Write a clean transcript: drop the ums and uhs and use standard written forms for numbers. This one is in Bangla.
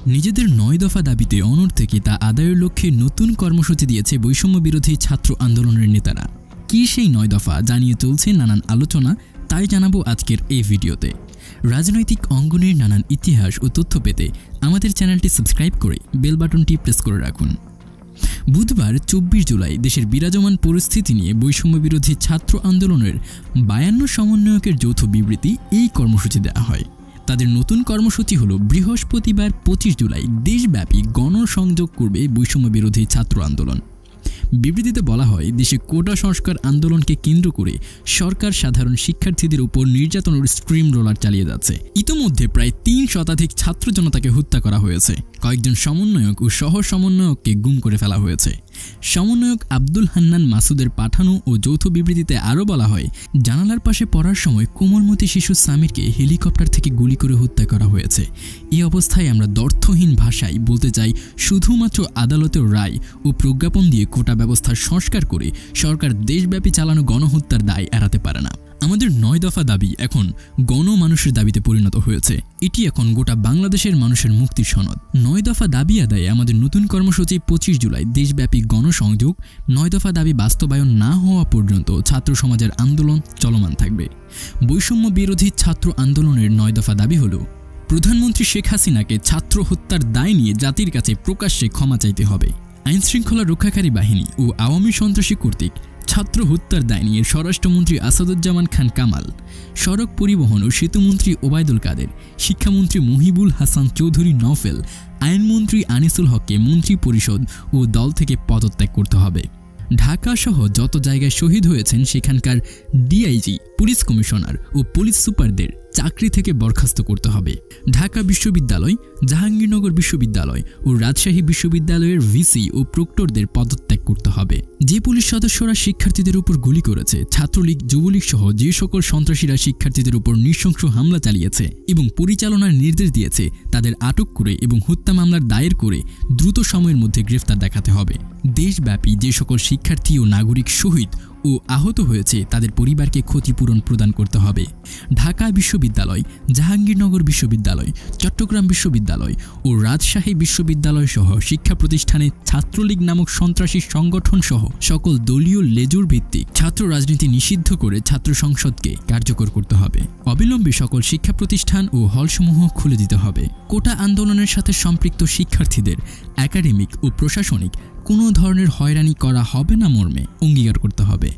নিজেদের ৯ দফা দাবিতে অনড় থেকে তা আদায়ের লক্ষ্যে নতুন কর্মসূচি দিয়েছে বৈষম্য বিরোধী ছাত্র আন্দোলনের নেতারা। কি সেই ৯ দফা জানিয়ে চলছে নানান আলোচনা, তাই জানাবো আজকের এই ভিডিওতে। রাজনৈতিক অঙ্গনের নানান ইতিহাস ও তথ্য পেতে আমাদের চ্যানেলটি সাবস্ক্রাইব করে বেল বাটনটি প্রেস করে রাখুন। বুধবার ২৪ জুলাই দেশের বিরাজমান পরিস্থিতি নিয়ে বৈষম্য বিরোধী ছাত্র আন্দোলনের ৫২ সমন্বয়কের যৌথ বিবৃতি এই কর্মসূচি দেওয়া হয়। তাদের নতুন কর্মসূচি হল বৃহস্পতিবার ২৫ জুলাই দেশব্যাপী গণসংযোগ করবে বৈষম্য বিরোধী ছাত্র আন্দোলন। বিবৃতিতে বলা হয়, দেশে কোটা সংস্কার আন্দোলনকে কেন্দ্র করে সরকার সাধারণ শিক্ষার্থীদের উপর নির্যাতনের স্ট্রিম রোলার চালিয়ে যাচ্ছে। ইতোমধ্যে প্রায় ৩ শতাধিক ছাত্র জনতাকে হত্যা করা হয়েছে। কয়েকজন সমন্বয়ক ও সহ সমন্বয়ককে গুম করে ফেলা হয়েছে। সমন্বয়ক আব্দুল হান্নান মাসুদের পাঠানো ও যৌথ বিবৃতিতে আরও বলা হয়, জানালার পাশে পড়ার সময় কোমলমতি শিশু সামিরকে হেলিকপ্টার থেকে গুলি করে হত্যা করা হয়েছে। এই অবস্থায় আমরা দ্ব্যর্থহীন ভাষায় বলতে চাই, শুধুমাত্র আদালতের রায় ও প্রজ্ঞাপন দিয়ে কোটা ব্যবস্থার সংস্কার করে সরকার দেশব্যাপী চালানো গণহত্যার দায় এড়াতে পারে না। আমাদের ৯ দফা দাবি এখন গণমানুষের দাবিতে পরিণত হয়েছে। এটি এখন গোটা বাংলাদেশের মানুষের মুক্তির সনদ। ৯ দফা দাবি আদায়ে আমাদের নতুন কর্মসূচি ২৫ জুলাই দেশব্যাপী গণসংযোগ। ৯ দফা দাবি বাস্তবায়ন না হওয়া পর্যন্ত ছাত্র সমাজের আন্দোলন চলমান থাকবে। বৈষম্য বিরোধী ছাত্র আন্দোলনের ৯ দফা দাবি হল, প্রধানমন্ত্রী শেখ হাসিনাকে ছাত্র হত্যার দায় নিয়ে জাতির কাছে প্রকাশ্যে ক্ষমা চাইতে হবে। আইনশৃঙ্খলা রক্ষাকারী বাহিনী ও আওয়ামী সন্ত্রাসী কর্তৃক ছাত্র হত্যার দায় নিয়ে স্বরাষ্ট্রমন্ত্রী আসাদুজ্জামান খান কামাল, সড়ক পরিবহন ও সেতুমন্ত্রী ওবায়দুল কাদের, শিক্ষামন্ত্রী মহিবুল হাসান চৌধুরী নওফেল, আইনমন্ত্রী আনিসুল হককে মন্ত্রী পরিষদ ও দল থেকে পদত্যাগ করতে হবে। ঢাকা সহ যত জায়গায় শহীদ হয়েছেন সেখানকার ডিআইজি, পুলিশ কমিশনার ও পুলিশ সুপারদের চাকরি থেকে বরখাস্ত করতে হবে। ঢাকা বিশ্ববিদ্যালয়, জাহাঙ্গীরনগর বিশ্ববিদ্যালয় ও রাজশাহী বিশ্ববিদ্যালয়ের ভিসি ও প্রক্টরদের পদত্যাগ করতে হবে। যে পুলিশ সদস্যরা শিক্ষার্থীদের উপর গুলি করেছে, ছাত্রলীগ, যুবলীগ সহ যে সকল সন্ত্রাসীরা শিক্ষার্থীদের উপর নৃশংস হামলা চালিয়েছে এবং পরিচালনার নির্দেশ দিয়েছে, তাদের আটক করে এবং হত্যা মামলার দায়ের করে দ্রুত সময়ের মধ্যে গ্রেফতার দেখাতে হবে। দেশব্যাপী যে সকল শিক্ষার্থী ও নাগরিক শহীদ ও আহত হয়েছে, তাদের পরিবারকে ক্ষতিপূরণ প্রদান করতে হবে। ঢাকা বিশ্ববিদ্যালয়, জাহাঙ্গীরনগর বিশ্ববিদ্যালয়, চট্টগ্রাম বিশ্ববিদ্যালয় ও রাজশাহী বিশ্ববিদ্যালয় সহ শিক্ষা প্রতিষ্ঠানে ছাত্রলীগ নামক সন্ত্রাসী সংগঠন সহ সকল দলীয় লেজুর ভিত্তিক ছাত্র রাজনীতি নিষিদ্ধ করে ছাত্র সংসদকে কার্যকর করতে হবে। অবিলম্বে সকল শিক্ষা প্রতিষ্ঠান ও হলসমূহ খুলে দিতে হবে। কোটা আন্দোলনের সাথে সম্পৃক্ত শিক্ষার্থীদের একাডেমিক ও প্রশাসনিক কোনো ধরনের হয়রানি করা হবে না মর্মে অঙ্গীকার করতে হবে।